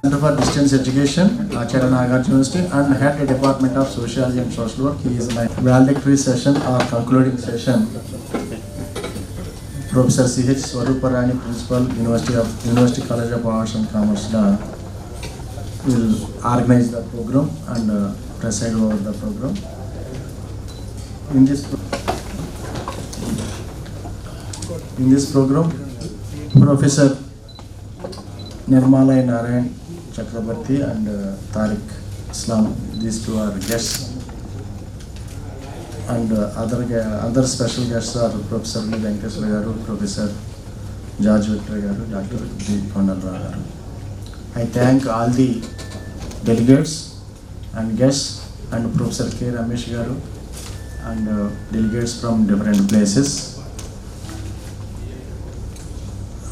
Center for Distance Education, ACHARYA NAGARJUNA University, and head the Department of Sociology and Social Work. He is my valedictory session or concluding session. Professor C.H. Swaruparani, Principal, University College of Arts and Commerce, will organize the program and preside over the program. In this program, Professor Nirmala Narayan Chakrabarti and Tariq Islam, these two are guests. And other special guests are Professor V. Venkateswara Garu, Professor George Victor Garu, Dr. B. Kondalrao Garu. I thank all the delegates and guests and Professor K. Ramesh Garu and delegates from different places.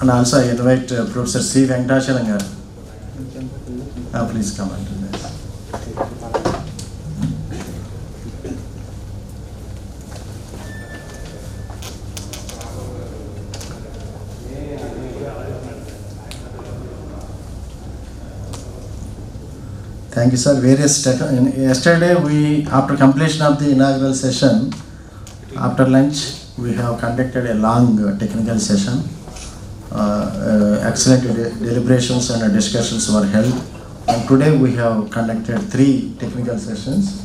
And also I invite Professor C. Venkateswara Garu. Please come on to this. Thank you, sir. Yesterday, after completion of the inaugural session, after lunch, we have conducted a long technical session. Excellent deliberations and discussions were held. And today we have conducted 3 technical sessions.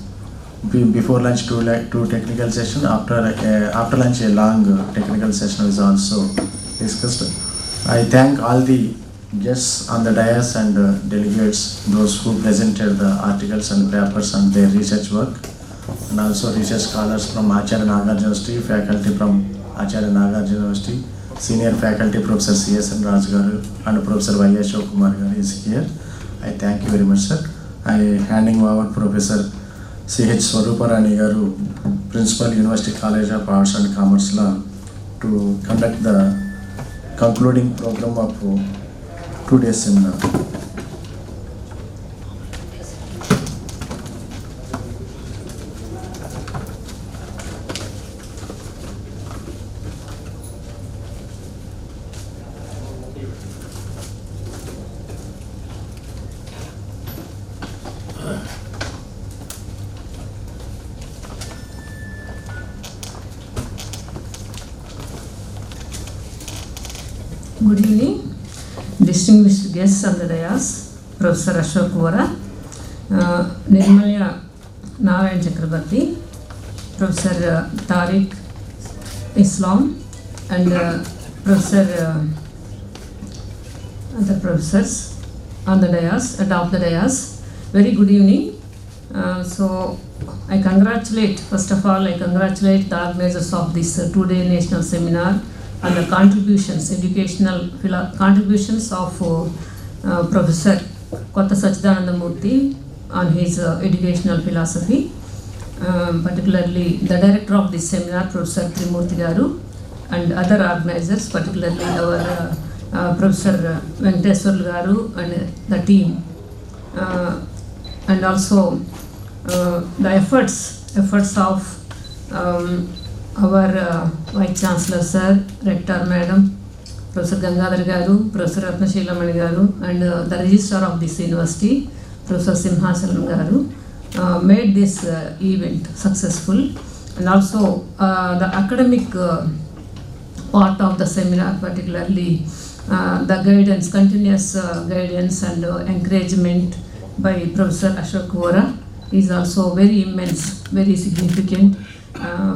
Before lunch, two technical sessions. After lunch, a long technical session is also discussed. I thank all the guests on the dais and delegates, those who presented the articles and papers and their research work, and also research scholars from ACHARYA NAGARJUNA University, faculty from ACHARYA NAGARJUNA University, senior faculty Professor C.S. Raj Garu and Professor Y. Ashok Kumar Garu is here. I thank you very much, sir. I handing over Professor C.H. Swaruparani Garu, Principal, University College of Arts and Commerce Law, to conduct the concluding program of 2 days seminar. Good evening, distinguished guests on the dais, Professor Ashok Vora, Nirmala Narayan Chakrabarti, Professor Tariq Islam, and other professors on the dais, atop the dais. Very good evening. So I congratulate, first of all, I congratulate the organizers of this 2-day national seminar and the contributions, educational contributions of Professor Kotta Satchidanada Murty on his educational philosophy, particularly the director of this seminar, Professor Trimurti Garu, and other organizers, particularly our Professor Venkateswara Garu and the team, and also the efforts of our Vice Chancellor Sir, Rector Madam, Professor Gangadhar Garu, Professor Ratnashilamani Garu, and the Registrar of this University, Professor Simhasalam Garu, made this event successful. And also the academic part of the seminar, particularly the guidance, continuous guidance and encouragement by Professor Ashok Vora is also very immense, very significant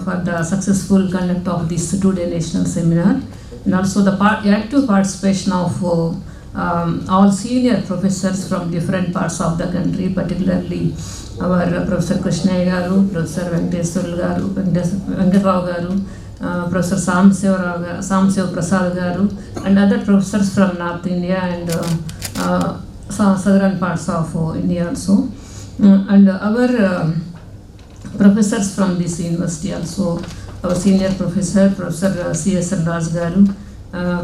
for the successful conduct of this 2-day national seminar, and also the active participation of all senior professors from different parts of the country, particularly our Professor Krishnaya Garu, Professor Venkateswara Garu, Venkatrao Garu, Professor Samsev Prasad Garu, and other professors from North India and southern parts of India also, and our professors from this university also, our senior professor, Professor C.S. Raj Garu,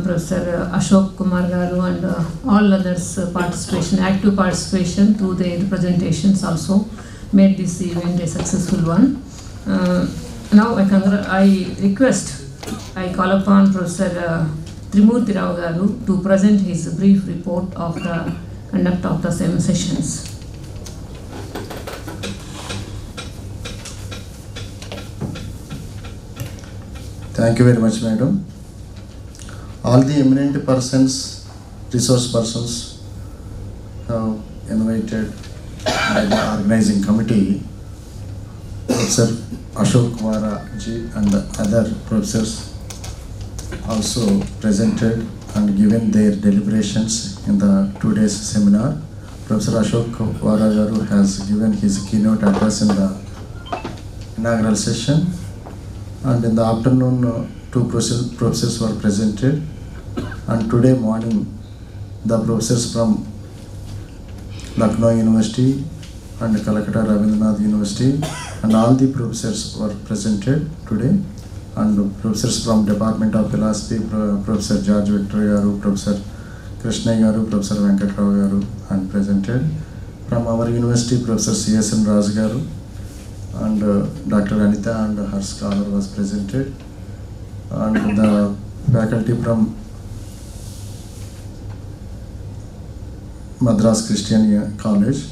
Professor Ashok Kumar Garu, and all others active participation through their presentations also made this event a successful one. Now I call upon Professor Trimurti Rao Garu to present his brief report of the conduct of the same sessions. Thank you very much, madam. All the eminent persons, resource persons have invited by the organizing committee, Professor Ashok Vara ji and the other professors also presented and given their deliberations in the today's seminar. Professor Ashok Vara garu has given his keynote address in the inaugural session, and in the afternoon two professors were presented, and today morning the professors from Lucknow University and Calcutta Rabindranath University and all the professors were presented today, and professors from Department of Philosophy, Professor George Victor garu, Professor Krishna garu, Professor Venkatrao garu, and presented. From our university, Professor C.S.N. Raj garu and Dr. Anita and her scholar was presented, and the faculty from Madras Christian College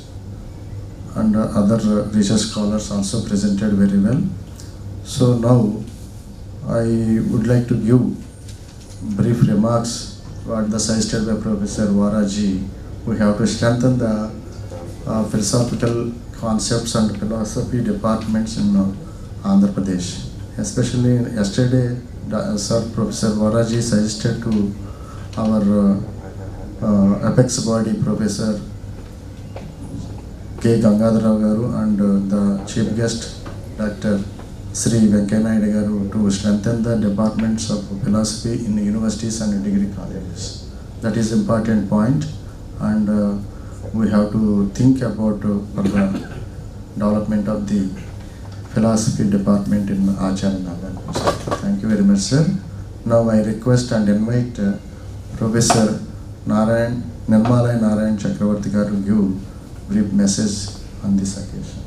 and other research scholars also presented very well. So now I would like to give brief remarks what the suggested by Professor Varaji. We have to strengthen the philosophical concepts and philosophy departments in Andhra Pradesh. Especially yesterday, Sir Professor Varaji suggested to our apex body Professor K. Gangadharao garu and the chief guest Dr. Sri Venkaya Naidu garu to strengthen the departments of philosophy in universities and degree colleges. That is important point, and we have to think about for the development of the philosophy department in ACHARYA. Thank you very much, sir. Now I request and invite Professor Nirmala Narayan Chakravarti garu to give brief message on this occasion.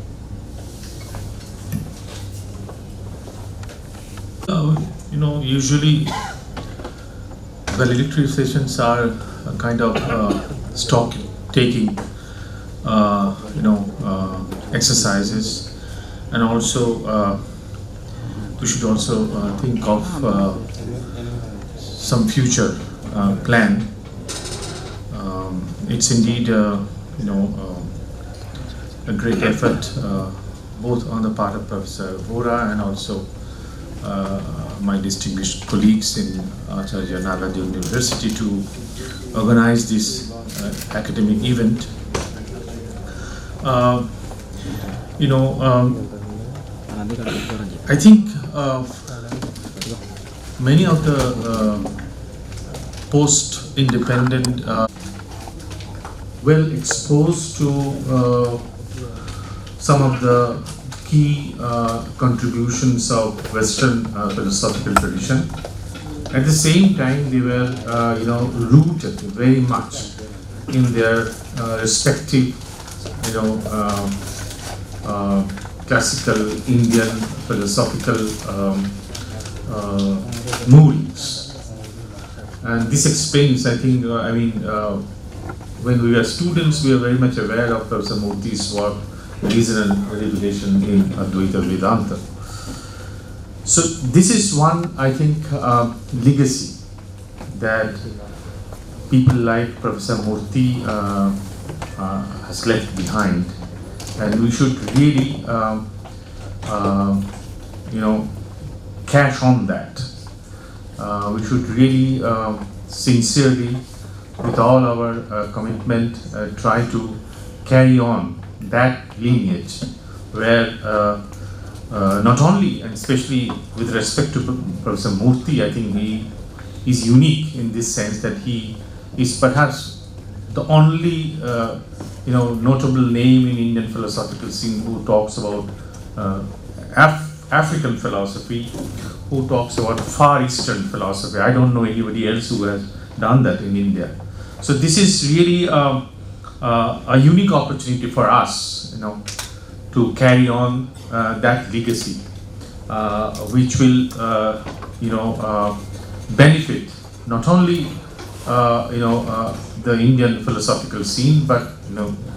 Usually the valedictory sessions are a kind of stock taking, exercises, and also we should also think of some future plan. It's indeed, a great effort, both on the part of Professor Vora and also my distinguished colleagues in ACHARYA NAGARJUNA University to organize this academic event. I think many of the post-independent well exposed to some of the key contributions of Western philosophical tradition. At the same time, they were, rooted very much in their respective, classical Indian philosophical moorings. And this explains, I think, when we were students, we were very much aware of Professor Murty's work, Reason and Revelation in Advaita Vedanta. So this is one, I think, legacy that people like Professor Murty has left behind, and we should really, cash on that. We should really, sincerely, with all our commitment, try to carry on that lineage, where not only, and especially with respect to Professor Murty, I think he is unique in this sense that he is perhaps the only notable name in Indian philosophical scene who talks about African philosophy, who talks about Far Eastern philosophy. I don't know anybody else who has done that in India. So this is really a unique opportunity for us, to carry on that legacy, which will, benefit not only the Indian philosophical scene, but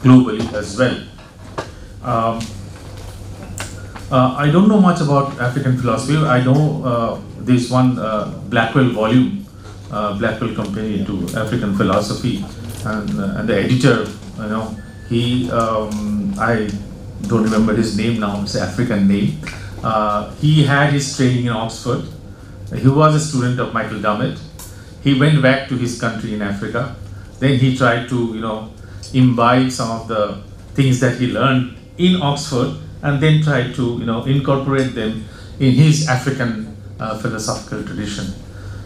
globally as well. I don't know much about African philosophy. I know there's one Blackwell volume, Blackwell Companion to African Philosophy, and the editor, he, I don't remember his name now, it's an African name. He had his training in Oxford. He was a student of Michael Dummett. He went back to his country in Africa. Then he tried to, imbibe some of the things that he learned in Oxford, and then tried to, incorporate them in his African philosophical tradition.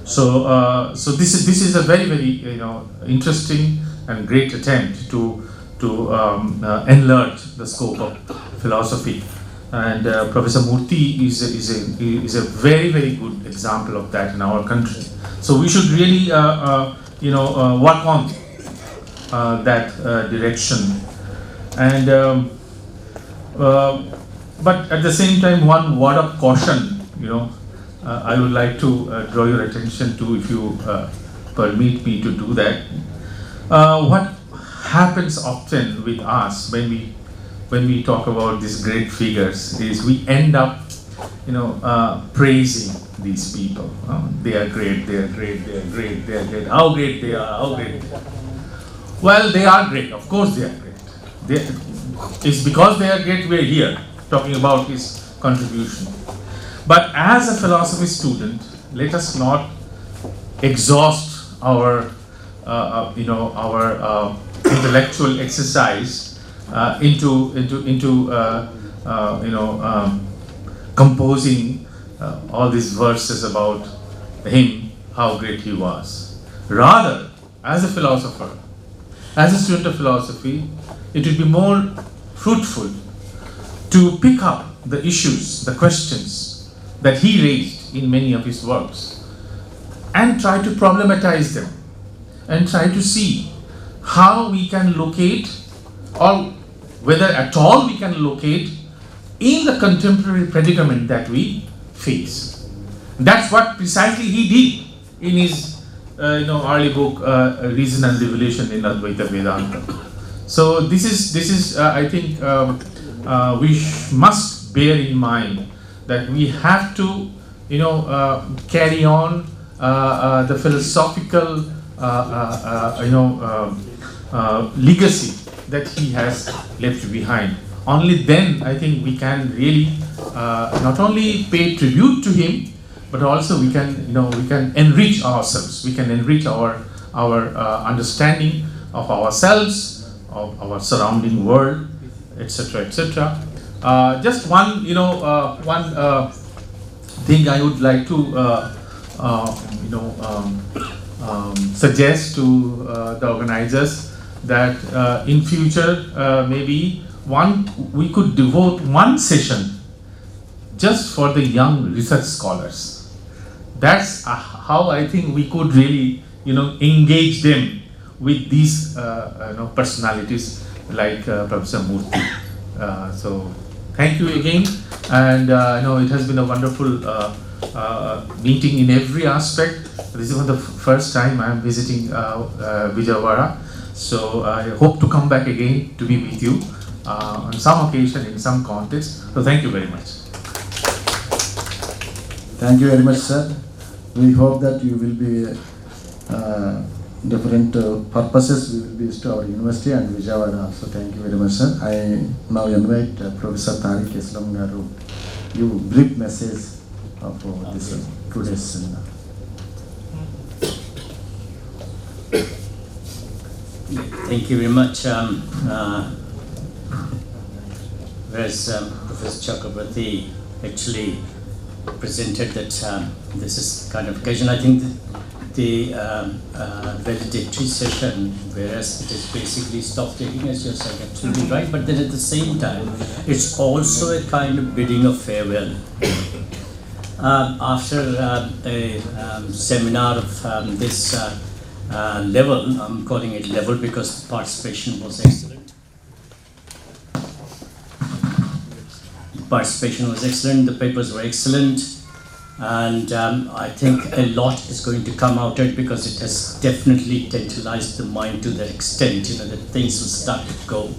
So, this is a very, very, interesting and great attempt to enlarge the scope of philosophy. And Professor Murty is a very, very good example of that in our country. So we should really, work on that direction. And but at the same time, one word of caution, I would like to draw your attention to, if you permit me to do that. What happens often with us when we talk about these great figures is we end up, praising these people. They are great, they are great, they are great, they are great. How great they are, how great they are. Well, they are great, of course they are great. It's because they are great we're here talking about his contribution. But as a philosophy student, let us not exhaust our intellectual exercise into composing all these verses about him, how great he was. Rather, as a philosopher, as a student of philosophy, it would be more fruitful to pick up the issues, the questions that he raised in many of his works and try to problematize them and try to see how we can locate, or whether at all we can locate, in the contemporary predicament that we face. That's what precisely he did in his early book, Reason and Revelation in Advaita Vedanta. So this is I think we must bear in mind that we have to carry on the philosophical legacy that he has left behind. Only then I think we can really not only pay tribute to him, but also we can enrich ourselves. We can enrich our understanding of ourselves, of our surrounding world, etc., etc. Just one thing I would like to suggest to the organizers, that in future maybe we could devote one session just for the young research scholars. That's how I think we could really engage them with these personalities like Professor Murty. So thank you again, and it has been a wonderful meeting in every aspect. This is the first time I am visiting Vijayawada, so I hope to come back again to be with you on some occasion, in some context. So thank you very much. Thank you very much, sir. We hope that you will be different purposes we will be to our university and Vijayawada. So thank you very much, sir. I now invite Professor Tariq Islam Garu to give a brief message of this today's seminar. Thank you very much. Whereas Professor Chakrabarty actually presented that this is kind of occasion, I think the valedictory session, whereas it is basically stock taking, as you're saying, absolutely right, but then at the same time, it's also a kind of bidding of farewell. After a seminar of this level, I'm calling it level because the participation was excellent. The papers were excellent. And I think a lot is going to come out of it, because it has definitely tantalized the mind to that extent, that things will start to go.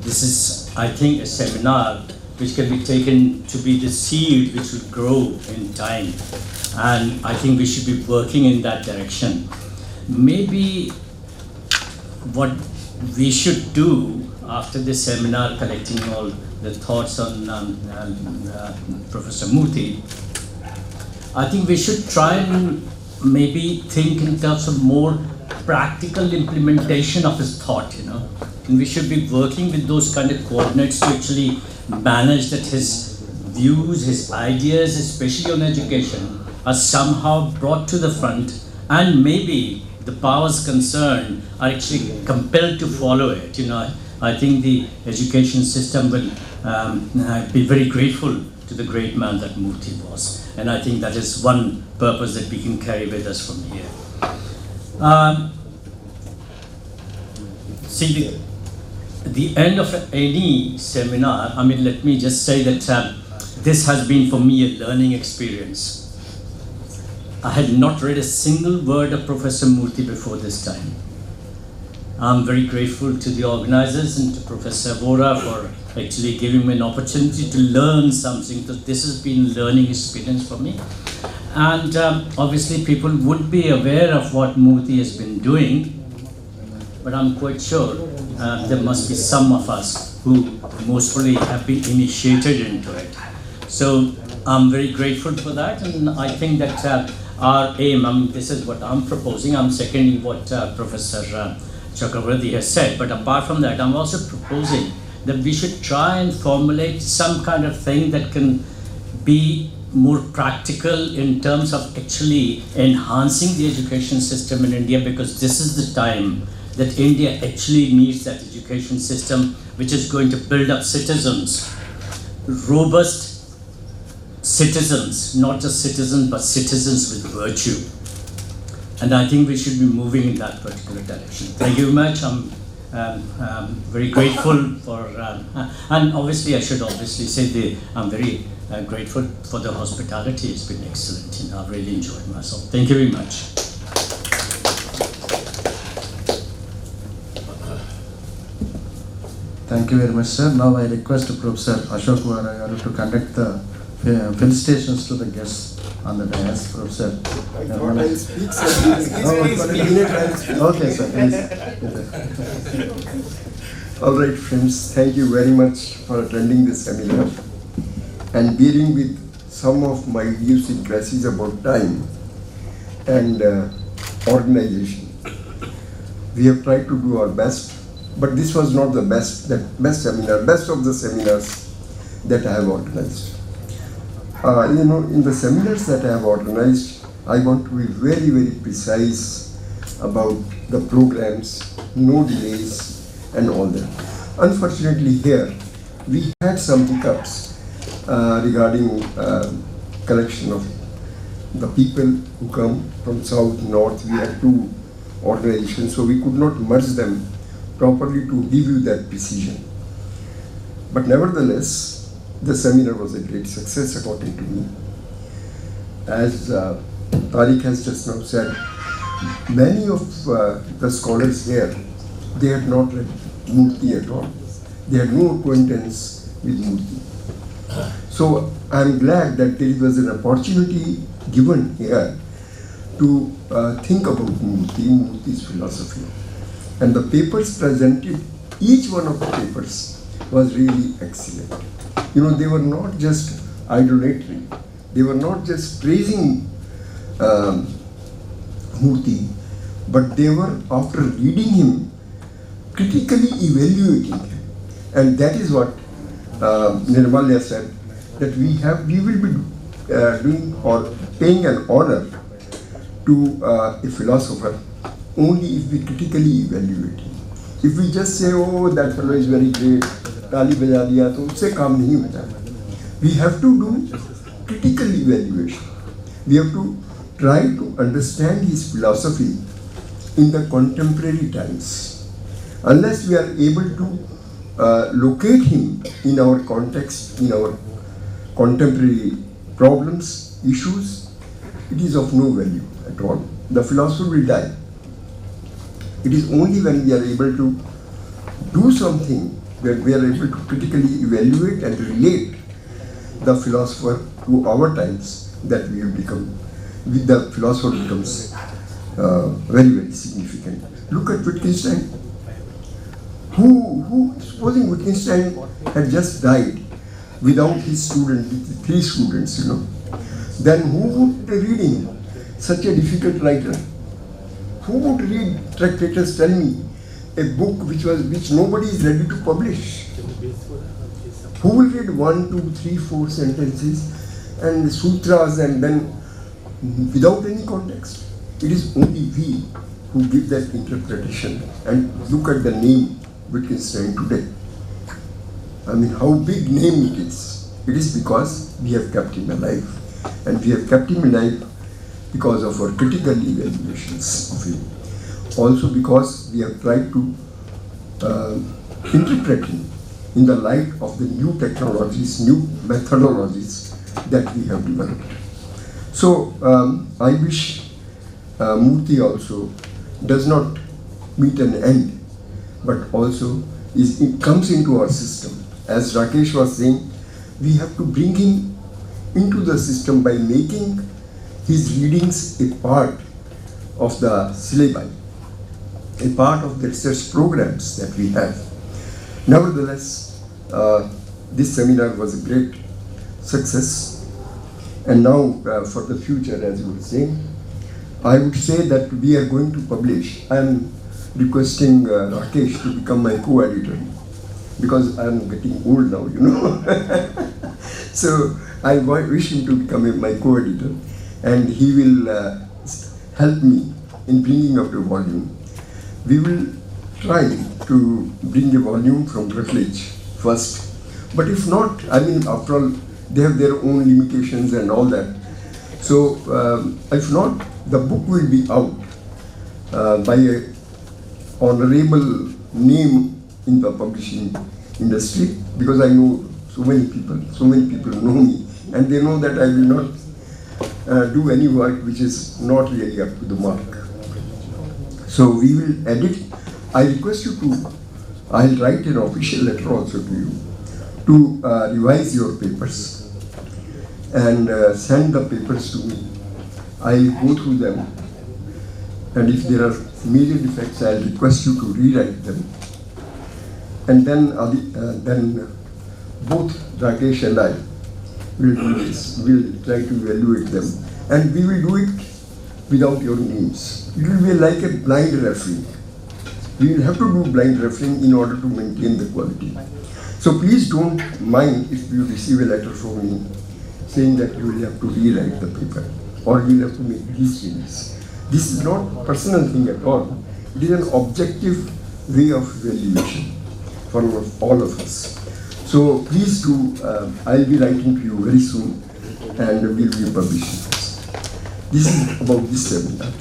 This is, I think, a seminar which can be taken to be the seed which will grow in time. And I think we should be working in that direction. Maybe what we should do after this seminar, collecting all the thoughts on Professor Murty, I think we should try and maybe think in terms of more practical implementation of his thought, And we should be working with those kind of coordinates to actually manage that his views, his ideas, especially on education, are somehow brought to the front, and maybe the powers concerned are actually compelled to follow it. I think the education system will be very grateful to the great man that Murty was. And I think that is one purpose that we can carry with us from here. See, the end of any seminar, let me just say that this has been for me a learning experience. I had not read a single word of Professor Murty before this time. I'm very grateful to the organizers and to Professor Vora for actually giving me an opportunity to learn something. So this has been a learning experience for me. And obviously people would be aware of what Murty has been doing, but I'm quite sure there must be some of us who mostly have been initiated into it. So I'm very grateful for that, and I think that our aim, this is what I'm proposing. I'm seconding what Professor Chakravarti has said, but apart from that, I'm also proposing that we should try and formulate some kind of thing that can be more practical in terms of actually enhancing the education system in India, because this is the time that India actually needs that education system which is going to build up citizens, robust citizens, not just citizens, but citizens with virtue. And I think we should be moving in that particular direction. Thank you very much. I'm very grateful for, and obviously I should obviously say I'm very grateful for the hospitality. It's been excellent. I've really enjoyed myself. Thank you very much. Thank you very much, sir. Now I request Professor Ashok Vara to conduct the felicitations to the guests on the dais. Professor. I thought I'll speak, sir. Okay, sir. Please. All right, friends. Thank you very much for attending this seminar and bearing with some of my idiosyncrasies about time and organization. We have tried to do our best, but this was not the best of the seminars that I have organized. In the seminars that I have organized, I want to be very, very precise about the programs, no delays and all that. Unfortunately here, we had some hiccups regarding collection of the people who come from south, north. We had two organizations, so we could not merge them properly to give you that precision. But nevertheless, the seminar was a great success according to me. As Tariq has just now said, many of the scholars here, they had not read Murty at all. They had no acquaintance with Murty. So I am glad that there was an opportunity given here to think about Murty's philosophy. And the papers presented, each one of the papers was really excellent. They were not just idolatry. They were not just praising Murty, but they were, after reading him, critically evaluating him. And that is what Nirmalya said, that we will be doing or paying an honor to a philosopher only if we critically evaluate him. If we just say, oh, that fellow is very great, ताली बजा दिया तो उससे काम नहीं होता. We have to do critical evaluation. We have to try to understand his philosophy in the contemporary times. Unless we are able to locate him in our context, in our contemporary problems, issues, it is of no value at all. The philosopher will die. It is only when we are able to do something, when we are able to critically evaluate and relate the philosopher to our times, that we have become, the philosopher becomes very, very significant. Look at Wittgenstein. Supposing Wittgenstein had just died without his student, with 3 students, then who would read him? Such a difficult writer. Who would read Tractatus, tell me, a book which nobody is ready to publish? Who will read 1, 2, 3, 4 sentences and sutras and then without any context? It is only we who give that interpretation. And look at the name Wittgenstein today. I mean, how big name it is. It is because we have kept him alive. And we have kept him alive because of our critical evaluations of him. Also because we have tried to interpret him in the light of the new technologies, new methodologies that we have developed. So I wish Murty also does not meet an end, but also it comes into our system. As Rakesh was saying, we have to bring him into the system by making his readings a part of the syllabi, a part of the research programs that we have. Nevertheless, this seminar was a great success. And now for the future, as you were saying, I would say that we are going to publish. I am requesting Rakesh to become my co-editor because I am getting old now, So I wish him to become my co-editor, and he will help me in bringing up a volume. We will try to bring a volume from Routledge first, but if not, I mean, after all, they have their own limitations and all that. So if not, the book will be out by a honorable name in the publishing industry, because I know so many people know me, and they know that I will not do any work which is not really up to the mark. So we will edit. I request you to, I'll write an official letter also to you to revise your papers and send the papers to me. I'll go through them, and if there are major defects, I'll request you to rewrite them. And then both Rakesh and I will do this. We'll try to evaluate them, and we will do it without your names. It will be like a blind referee. We will have to do blind refereeing in order to maintain the quality. So please don't mind if you receive a letter from me saying that you will have to rewrite the paper or you will have to make these changes. This is not a personal thing at all. It is an objective way of evaluation for all of us. So please do, I'll be writing to you very soon, and we'll be publishing this. This is about this seminar.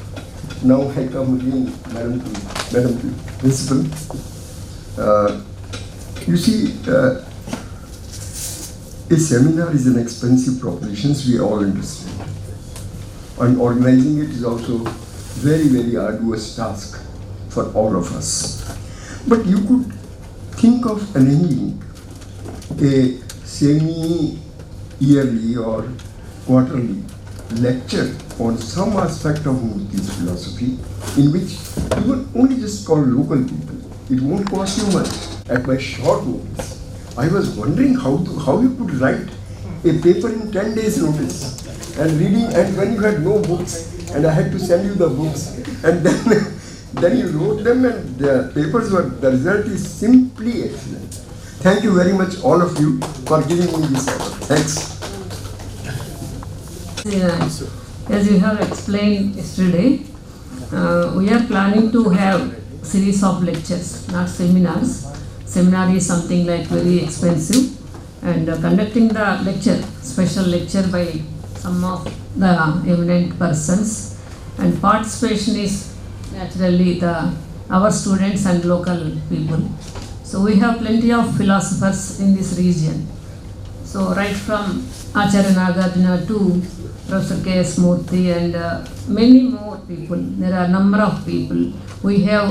Now I come again, Madam Principal. You see, a seminar is an expensive proposition, we all understand. And organizing it is also very, very arduous task for all of us. But you could think of arranging a semi-yearly or quarterly lecture on some aspect of Murty's philosophy, in which you will only just call local people. It won't cost you much. At my short notice, I was wondering how you could write a paper in 10 days notice and reading, and when you had no books, and I had to send you the books, and then you wrote them, and the papers were, the result is simply excellent. Thank you very much, all of you, for giving me this effort. Thanks. As you have explained yesterday, we are planning to have series of lectures, not seminars. Seminar is something like very expensive, and conducting the lecture, special lecture by some of the eminent persons, and participation is naturally our students and local people. So we have plenty of philosophers in this region. So right from Acharya Nagarjuna to Professor K.S. Murty and many more people. There are a number of people. We have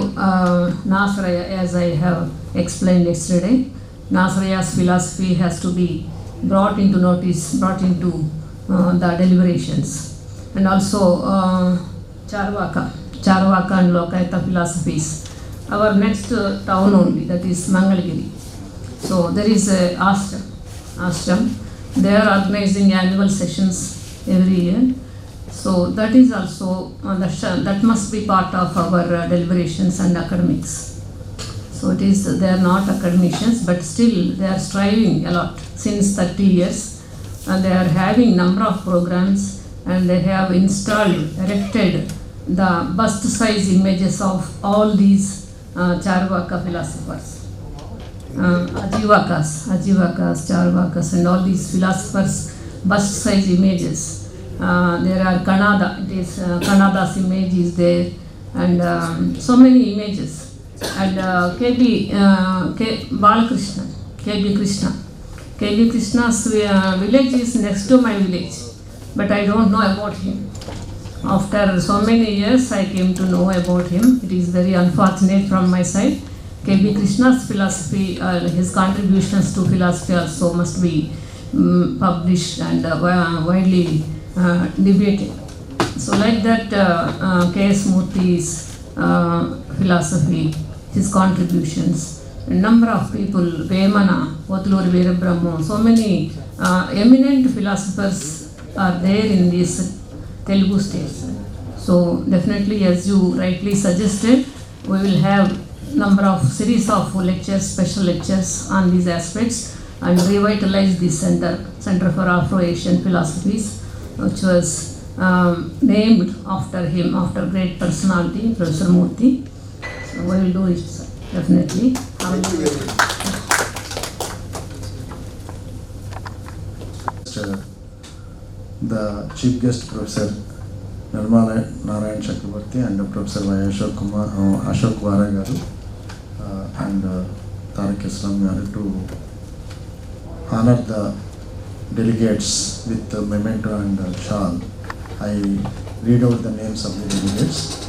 NAGARJUNA, as I have explained yesterday. NAGARJUNA's philosophy has to be brought into notice, brought into the deliberations. And also Charvaka and Lokayata philosophies. Our next town only, that is Mangalagiri. So there is a ashram. They are organizing annual sessions every year. So that is also, that must be part of our deliberations and academics. So it is, they are not academicians, but still they are striving a lot since 30 years. And they are having number of programs, and they have erected the bust-size images of all these Charvaka philosophers. Ajivakas, Charvakas, and all these philosophers, bust-size images. There are Kannada, it is Kannada's image is there, and so many images. And KB Krishna's village is next to my village, but I don't know about him. After so many years, I came to know about him. It is very unfortunate from my side. KB Krishna's philosophy, his contributions to philosophy also must be published and widely debated. So like that, K.S. Murty's philosophy, his contributions, a number of people, Vemana, Potuluri Veerabrahma, so many eminent philosophers are there in these Telugu states. So definitely, as you rightly suggested, we will have number of series of lectures, special lectures on these aspects, and revitalize the Center for Afro-Asian Philosophies, which was named after him, after great personality, Professor Murty. So we will do it, sir, definitely. Thank you very much. The chief guest, Professor Nirmala Narayan Chakraborty, and Professor Y. Ashok Vara garu and Tariq Islam garu to honor the delegates with the memento and shawl. I read out the names of the delegates.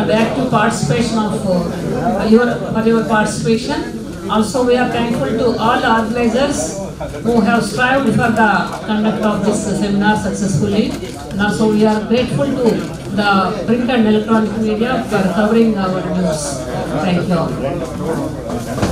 The active participation of your participation. Also, we are thankful to all organizers who have strived for the conduct of this seminar successfully. And also, we are grateful to the print and electronic media for covering our news. Thank you all.